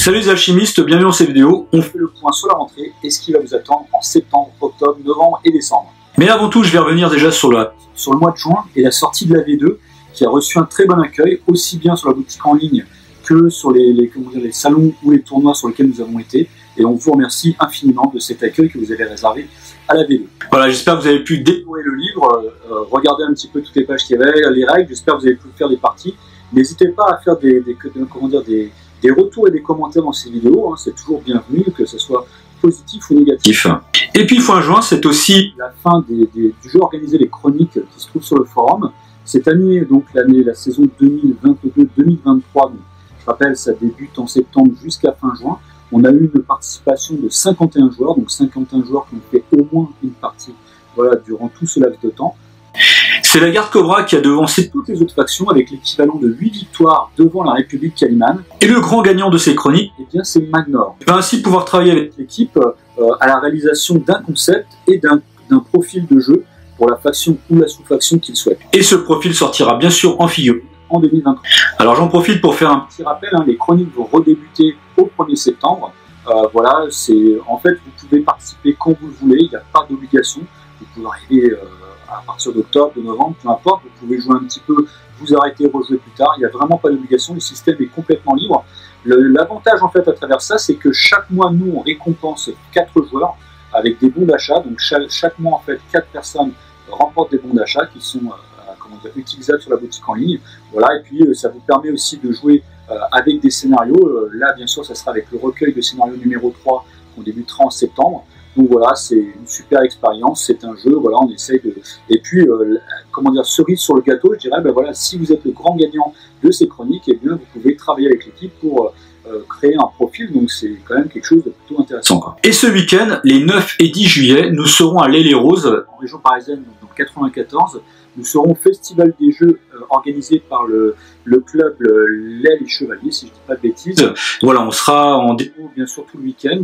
Salut les alchimistes, bienvenue dans cette vidéo. On fait le point sur la rentrée et ce qui va vous attendre en septembre, octobre, novembre et décembre. Mais avant tout, je vais revenir déjà sur le mois de juin et la sortie de la V2 qui a reçu un très bon accueil, aussi bien sur la boutique en ligne que sur les salons ou les tournois sur lesquels nous avons été. Et on vous remercie infiniment de cet accueil que vous avez réservé à la V2. Voilà, j'espère que vous avez pu découvrir le livre, regarder un petit peu toutes les pages qu'il y avait, les règles, j'espère que vous avez pu faire des parties. N'hésitez pas à faire des retours et des commentaires dans ces vidéos, hein, c'est toujours bienvenu, que ce soit positif ou négatif. Et puis fin juin, c'est aussi la fin du jeu organisé, les chroniques qui se trouvent sur le forum. Cette année, donc la saison 2022-2023, je rappelle, ça débute en septembre jusqu'à fin juin. On a eu une participation de 51 joueurs, donc 51 joueurs qui ont fait au moins une partie, voilà, durant tout ce laps de temps. C'est la garde Cobra qui a devancé toutes les autres factions avec l'équivalent de 8 victoires devant la République Calimane. Et le grand gagnant de ces chroniques, eh bien, c'est Magnor. Il va ainsi pouvoir travailler avec l'équipe à la réalisation d'un concept et d'un profil de jeu pour la faction ou la sous-faction qu'il souhaite. Et ce profil sortira bien sûr en figurine en 2023. Alors j'en profite pour faire un petit rappel, hein, les chroniques vont redébuter au 1er septembre. Voilà, en fait, vous pouvez participer quand vous le voulez, il n'y a pas d'obligation. Vous pouvez arriver à partir d'octobre, de novembre, peu importe, vous pouvez jouer un petit peu, vous arrêter, rejouer plus tard, il n'y a vraiment pas d'obligation, le système est complètement libre. L'avantage en fait à travers ça, c'est que chaque mois, nous, on récompense 4 joueurs avec des bons d'achat, donc chaque mois en fait, 4 personnes remportent des bons d'achat qui sont utilisables sur la boutique en ligne, voilà, et puis ça vous permet aussi de jouer avec des scénarios, là bien sûr ça sera avec le recueil de scénario numéro 3 qu'on débutera en septembre. Donc voilà, c'est une super expérience, c'est un jeu, voilà, on essaye de... Et puis, cerise sur le gâteau, je dirais, ben voilà, si vous êtes le grand gagnant de ces chroniques, eh bien, vous pouvez travailler avec l'équipe pour créer un profil, donc c'est quand même quelque chose de plutôt intéressant, quoi. Et ce week-end, les 9 et 10 juillet, nous serons à l'Île-et-Rose, en région parisienne, donc dans 94. Nous serons au Festival des Jeux organisé par le club L'Aile et Chevalier, si je ne dis pas de bêtises. Voilà, on sera en démo bien sûr tout le week-end,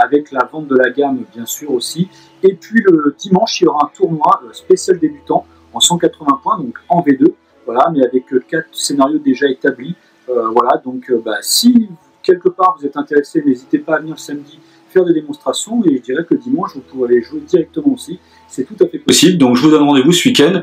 avec la vente de la gamme bien sûr aussi. Et puis le dimanche, il y aura un tournoi spécial débutant en 180 points, donc en V2, voilà, mais avec 4 scénarios déjà établis. Voilà, donc si quelque part vous êtes intéressé, n'hésitez pas à venir samedi faire des démonstrations, et je dirais que dimanche vous pourrez aller jouer directement aussi, c'est tout à fait possible. Donc je vous donne rendez-vous ce week-end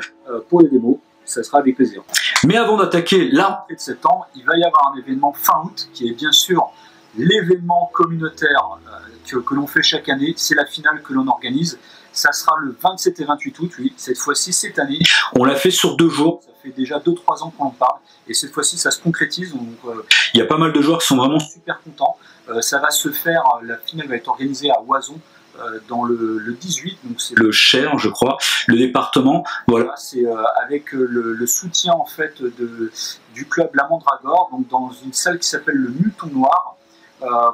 pour les démos, ça sera avec plaisir. Mais avant d'attaquer la rentrée de septembre, il va y avoir un événement fin août qui est bien sûr l'événement communautaire que l'on fait chaque année, c'est la finale que l'on organise. Ça sera le 27 et 28 août, oui, cette fois-ci, cette année. On l'a fait sur 2 jours, ça fait déjà 2-3 ans qu'on en parle, et cette fois-ci, ça se concrétise. Il y a pas mal de joueurs qui sont vraiment super contents. Ça va se faire, la finale va être organisée à Oison, dans le 18, donc c'est le Cher, je crois, le département. Voilà, c'est avec le soutien en fait du club La Mandragore, donc dans une salle qui s'appelle le Muton Noir.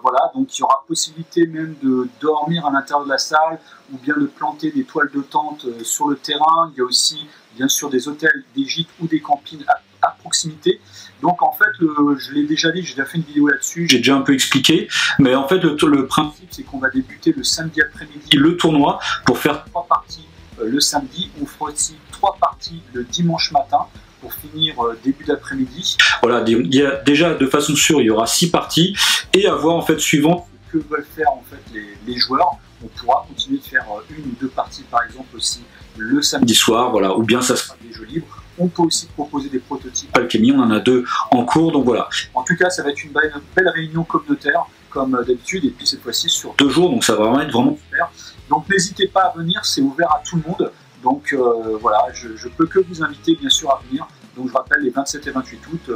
Voilà, donc il y aura possibilité même de dormir à l'intérieur de la salle ou bien de planter des toiles de tente sur le terrain. Il y a aussi bien sûr des hôtels, des gîtes ou des campings à proximité. Donc en fait, je l'ai déjà dit, j'ai déjà fait une vidéo là-dessus, j'ai déjà un peu expliqué, mais en fait le principe c'est qu'on va débuter le samedi après-midi le tournoi pour faire 3 parties le samedi, on fera aussi 3 parties le dimanche matin pour finir début d'après-midi. Voilà, il y a déjà de façon sûre, il y aura 6 parties, et à voir en fait suivant ce que veulent faire en fait les joueurs, on pourra continuer de faire 1 ou 2 parties par exemple aussi le samedi soir, voilà, ou bien ça sera des jeux libres. On peut aussi proposer des prototypes Alchemy, on en a 2 en cours, donc voilà. En tout cas, ça va être une belle réunion communautaire, comme d'habitude, et puis cette fois-ci sur 2 jours, donc ça va vraiment être vraiment super. Donc n'hésitez pas à venir, c'est ouvert à tout le monde. Donc voilà, je peux que vous inviter bien sûr à venir. Donc je rappelle les 27 et 28 août,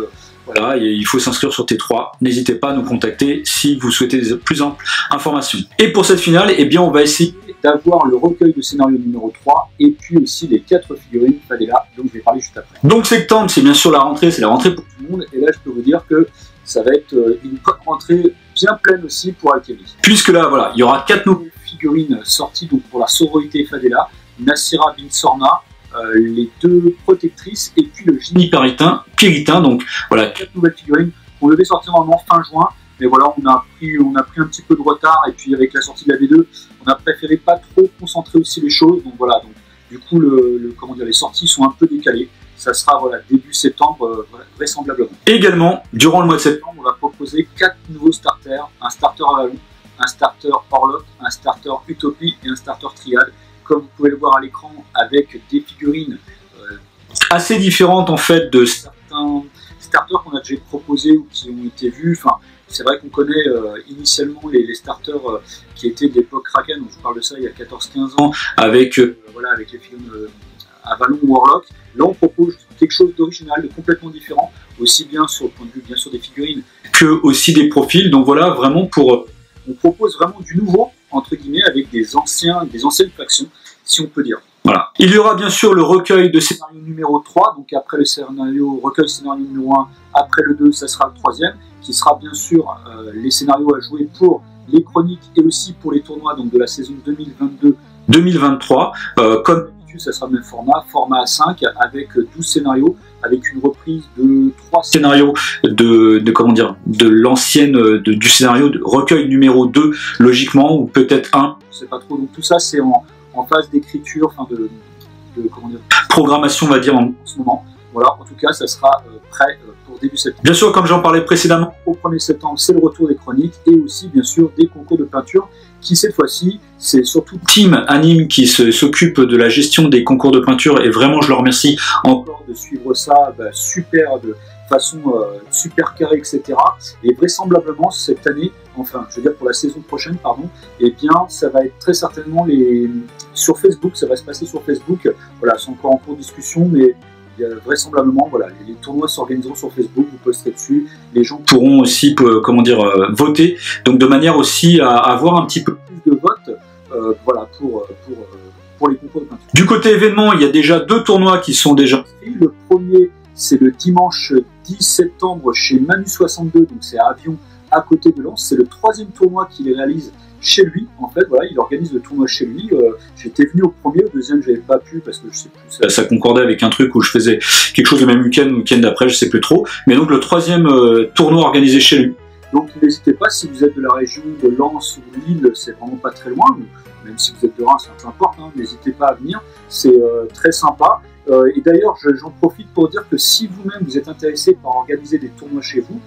voilà, et il faut s'inscrire sur T3. N'hésitez pas à nous contacter si vous souhaitez des plus amples informations. Et pour cette finale, eh bien on va essayer d'avoir le recueil de scénario numéro 3 et puis aussi les 4 figurines Fadela, donc je vais parler juste après. Donc septembre, c'est bien sûr la rentrée, c'est la rentrée pour tout le monde, et là je peux vous dire que ça va être une rentrée bien pleine aussi pour Alchemy. Puisque là, voilà, il y aura 4 nouvelles figurines sorties donc pour la sororité Fadela, Nassira bin Sorna, les 2 protectrices et puis le génie péritain, donc voilà, 4 nouvelles figurines. On devait sortir normalement fin juin, mais voilà, on a pris un petit peu de retard, et puis avec la sortie de la V2, on a préféré pas trop concentrer aussi les choses, donc voilà, donc du coup les sorties sont un peu décalées. ça sera voilà, début septembre voilà, vraisemblablement. Également, durant le mois de septembre, on va proposer 4 nouveaux starters, un starter Avalon, un starter Orlok, un starter Utopie et un starter Triade. Comme vous pouvez le voir à l'écran, avec des figurines assez différentes en fait de certains starters qu'on a déjà proposés ou qui ont été vus. Enfin, c'est vrai qu'on connaît initialement les starters qui étaient de l'époque Kraken, donc je vous parle de ça il y a 14-15 ans, avec, voilà, avec les figurines Avalon ou Orlok. Là on propose quelque chose d'original, de complètement différent, aussi bien sur le point de vue bien sûr des figurines que aussi des profils. Donc voilà, vraiment on propose vraiment du nouveau, entre guillemets, avec des anciennes factions, si on peut dire. Voilà. Il y aura bien sûr le recueil de scénario numéro 3, donc après le recueil scénario numéro 1, après le 2, ça sera le 3e, qui sera bien sûr les scénarios à jouer pour les chroniques et aussi pour les tournois donc de la saison 2022-2023. Comme d'habitude, ça sera le même format A5, avec 12 scénarios, avec une reprise de 3 scénarios de l'ancienne, du scénario de recueil numéro 2, logiquement, ou peut-être 1, je sais pas trop. Donc tout ça, c'est en phase d'écriture, enfin de programmation, on va dire, en ce moment. Voilà, en tout cas, ça sera prêt pour début septembre. Bien sûr, comme j'en parlais précédemment, au 1er septembre, c'est le retour des chroniques et aussi, bien sûr, des concours de peinture qui, cette fois-ci, c'est surtout Team Anime qui s'occupe de la gestion des concours de peinture et vraiment, je leur remercie encore de suivre ça super, de façon super carrée, etc. Et vraisemblablement, cette année, enfin, je veux dire pour la saison prochaine, pardon, eh bien, ça va être très certainement sur Facebook, ça va se passer sur Facebook. Voilà, c'est encore en cours de discussion, mais vraisemblablement, voilà, les tournois s'organiseront sur Facebook, vous posterez dessus, les gens pourront aussi, voter, donc de manière aussi à avoir un petit peu plus de votes, voilà, pour les concours de peinture. Du côté événement, il y a déjà 2 tournois qui sont déjà inscrits. Le premier, c'est le dimanche 10 septembre chez Manu62, donc c'est à Avion, à côté de Lens. C'est le 3e tournoi qu'il réalise chez lui, en fait, voilà, il organise le tournoi chez lui. J'étais venu au premier, au deuxième, j'avais pas pu parce que je sais plus, ça concordait avec un truc où je faisais quelque chose le même week-end d'après, je sais plus trop. Mais donc le 3e tournoi organisé chez lui. Donc n'hésitez pas, si vous êtes de la région de Lens ou Lille, c'est vraiment pas très loin, même si vous êtes de Reims, peu importe, hein, n'hésitez pas à venir, c'est très sympa. Et d'ailleurs, j'en profite pour dire que si vous-même vous êtes intéressé par organiser des tournois chez vous,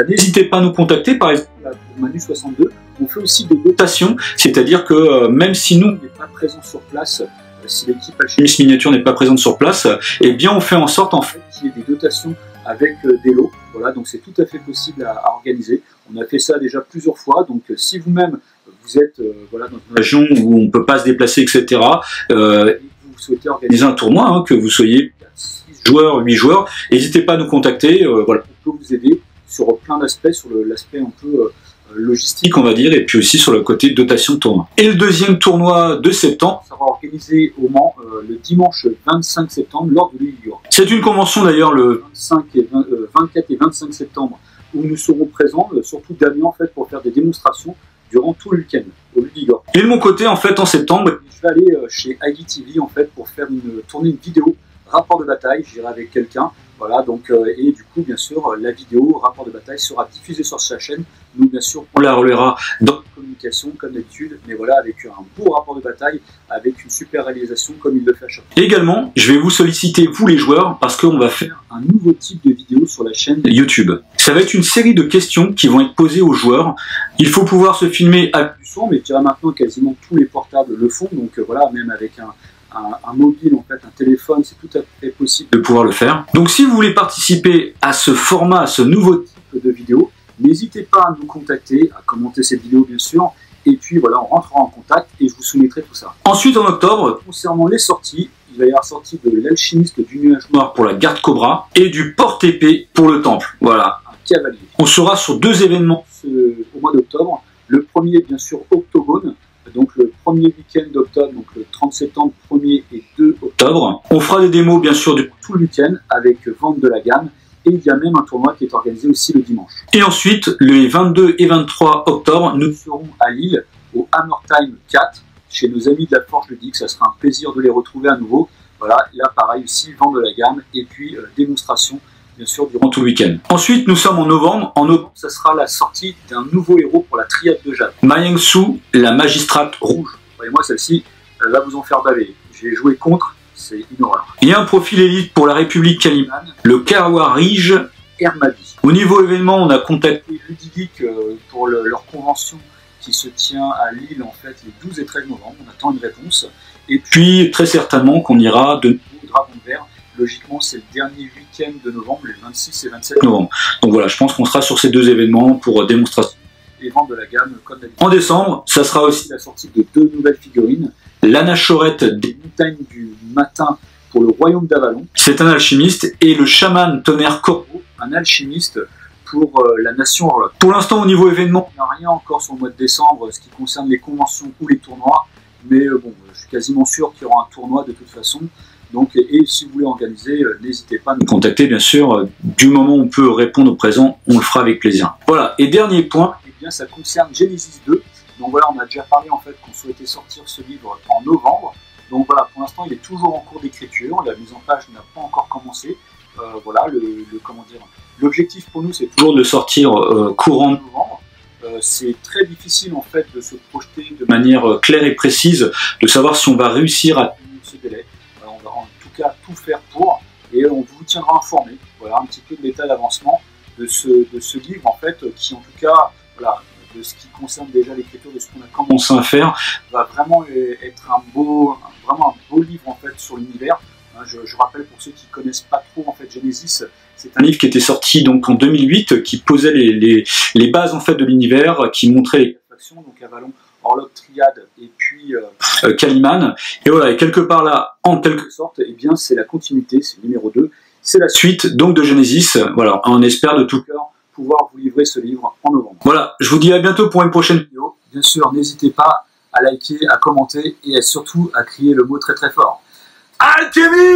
n'hésitez pas à nous contacter. Par exemple, pour Manu62, on fait aussi des dotations, c'est-à-dire que même si nous, on n'est pas présents sur place, si l'équipe Alchimiste Miniature n'est pas présente sur place, eh bien on fait en sorte en fait qu'il y ait des dotations avec des lots. Voilà, donc c'est tout à fait possible à organiser. On a fait ça déjà plusieurs fois, donc si vous-même vous êtes voilà, dans une région où on ne peut pas se déplacer, etc., et vous souhaitez organiser un tournoi, hein, que vous soyez 6 joueurs, 8 joueurs, n'hésitez pas à nous contacter, voilà, on peut vous aider sur plein d'aspects, sur l'aspect un peu logistique, on va dire, et puis aussi sur le côté dotation de tournoi. Et le 2e tournoi de septembre sera organisé au Mans le dimanche 25 septembre lors de l'Uligor. C'est une convention d'ailleurs le 24 et 25 septembre où nous serons présents, surtout Damien en fait, pour faire des démonstrations durant tout le week-end au Ludigor. Et de mon côté, en fait, en septembre, je vais aller chez Aggie TV en fait pour faire tourner une vidéo rapport de bataille. J'irai avec quelqu'un. Voilà, donc, et du coup, bien sûr, la vidéo, rapport de bataille, sera diffusée sur sa chaîne. Nous, bien sûr, on la relèvera dans la communication, comme d'habitude, mais voilà, avec un beau rapport de bataille, avec une super réalisation, comme il le fait à chaque fois. Également, je vais vous solliciter, vous les joueurs, parce qu'on va faire un nouveau type de vidéo sur la chaîne YouTube. Ça va être une série de questions qui vont être posées aux joueurs. Il faut pouvoir se filmer avec du son, mais je dirais maintenant, quasiment tous les portables le font, donc voilà, même avec un mobile, en fait, un téléphone, c'est tout à fait possible de pouvoir le faire. Donc si vous voulez participer à ce format, à ce nouveau type de vidéo, n'hésitez pas à nous contacter, à commenter cette vidéo bien sûr, et puis voilà, on rentrera en contact et je vous soumettrai tout ça. Ensuite en octobre, concernant les sorties, il va y avoir sortie de l'Alchimiste du Nuage Noir pour la Garde Cobra et du Porte-Épée pour le Temple. Voilà, un cavalier. On sera sur 2 événements au mois d'octobre. Le premier, bien sûr, Octogone. Donc le premier week-end d'octobre, donc le 30 septembre, 1er et 2 octobre. On fera des démos bien sûr tout le week-end avec vente de la gamme. Et il y a même un tournoi qui est organisé aussi le dimanche. Et ensuite, les 22 et 23 octobre, nous serons à Lille, au Hammer Time 4, chez nos amis de la Forge Ludique. Ça sera un plaisir de les retrouver à nouveau. Voilà, là pareil aussi, vente de la gamme et puis démonstration, bien sûr, durant tout le week-end. Ensuite, nous sommes en novembre. En novembre, ça sera la sortie d'un nouveau héros pour la triade de Jade. Ma Ying-Su, la magistrate rouge. Voyez-moi, celle-ci, elle va vous en faire baver. J'ai joué contre, c'est une horreur. Il y a un profil élite pour la République Caliman, le Khawarij Hermadi. Au niveau événement, on a contacté Ludigeek pour leur convention qui se tient à Lille en fait les 12 et 13 novembre. On attend une réponse. Et puis très certainement qu'on ira de nouveau au Dragon Vert. Logiquement, c'est le dernier week-end de novembre, les 26 et 27 novembre. Donc voilà, je pense qu'on sera sur ces deux événements pour démonstration et vente de la gamme comme d'habitude. En décembre, ça sera aussi la sortie de 2 nouvelles figurines. L'anachorette des montagnes du matin pour le royaume d'Avalon. C'est un alchimiste. Et le chaman tonnerre corbeau, un alchimiste pour la nation Orlok. Pour l'instant, au niveau événement, on n'a rien encore sur le mois de décembre, ce qui concerne les conventions ou les tournois. Mais bon, je suis quasiment sûr qu'il y aura un tournoi de toute façon. Donc, et si vous voulez organiser, n'hésitez pas à nous contacter, bien sûr. Du moment où on peut répondre au présent, on le fera avec plaisir. Voilà, et dernier point, eh bien, ça concerne Genesis 2. Donc voilà, on a déjà parlé en fait qu'on souhaitait sortir ce livre en novembre. Donc voilà, pour l'instant, il est toujours en cours d'écriture. La mise en page n'a pas encore commencé. Voilà, comment dire, l'objectif pour nous, c'est toujours de le sortir courant novembre. C'est très difficile en fait de se projeter de manière claire et précise, de savoir si on va réussir à tenir ce délai. On va en tout cas tout faire pour, et on vous tiendra informé. Voilà un petit peu de l'état d'avancement de ce livre en fait, qui en tout cas, voilà, de ce qui concerne déjà l'écriture de ce qu'on a commencé à faire, va vraiment être vraiment un beau livre en fait sur l'univers. Je rappelle pour ceux qui ne connaissent pas trop en fait Genesis, c'est un livre qui était sorti donc en 2008, qui posait les bases en fait de l'univers, qui montrait les factions, donc Avalon, Orlok, Triade et puis Caliman. Et voilà, et quelque part là, en quelque sorte, eh bien c'est la continuité, c'est le numéro 2, c'est la suite donc de Genesis. Voilà, on espère de tout cœur pouvoir vous livrer ce livre en novembre. Voilà, je vous dis à bientôt pour une prochaine vidéo. Bien sûr, n'hésitez pas à liker, à commenter et surtout à crier le mot très très fort. Alchimie!